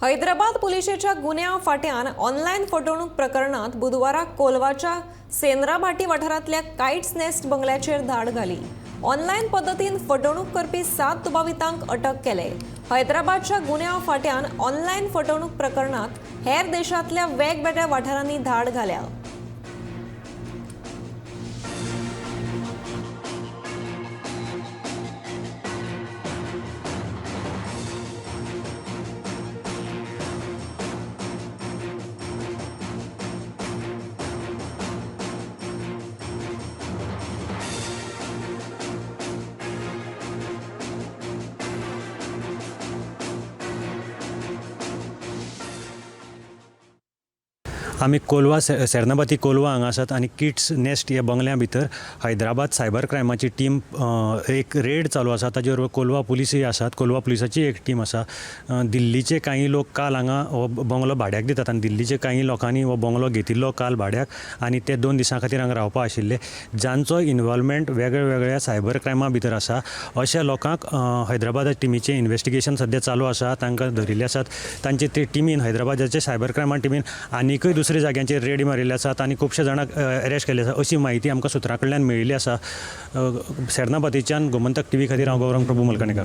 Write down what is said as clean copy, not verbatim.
Hyderabad पुलिसेच्या गुन्ह्या फाट्यान online फटवणूक प्रकरणात बुधवाराक कोलवाच्या सेंद्राभाटी वाठारांतल्या kites nest बंगल्याचेर धाड घाली। ऑनलाईन पद्धतीन फटवणूक करपी 7 दुबावितांक अटक केले। हैदराबादच्या गुन्ह्या फाट्यान ऑनलाईन फटवणूक प्रकरणात हेर देशांतल्या वेगवेगळ्या वाठारांनी धाड घाल्या। आमी कोलवा सेर्नाभाटी कोलवा हांगा आसात आनी किट्स नेस्ट ह्या बंगल्या भितर हैदराबाद सायबर क्रायमाची टीम एक रेड चालू आसा। ताजे बरोबर कोलवा पुलीसय आसात, कोलवा पुलिसाची एक टीम आसा। दिल्लीचे काही लोक काल हांगा हो बंगलो भाड्याक दितात आनी दिल्लीचे काही लोकांनी हो बंगलो घेतिल्लो काल भाड्याक आनी ते 2 दिसां खातीर हांगा रावपा आशिल्ले, जांचो इन्वॉल्वमेंट वेगळ्या सायबर क्रायमा भितर आसा। अशा लोकांक हैदराबाद टिमीचे इन्वेस्टिगेशन सध्या चालू आसा, तांकां धरिल्ले आसात। तांचे ते टिमीन हैदराबादाचे सायबर क्रायमा टिमीन आनीकय दुसरे जाग्यांचेर रेडी मारिल्ले आसात आनी खुबशे जाणांक अरेस्ट केल्ले आसा अशी माहिती आमकां सुत्रा कडल्यान मेळिल्ली आसा। सेर्नाभाटीच्यान गोमंतक टीव्ही खातीर हांव गौरंग प्रभू मलकाणेकर।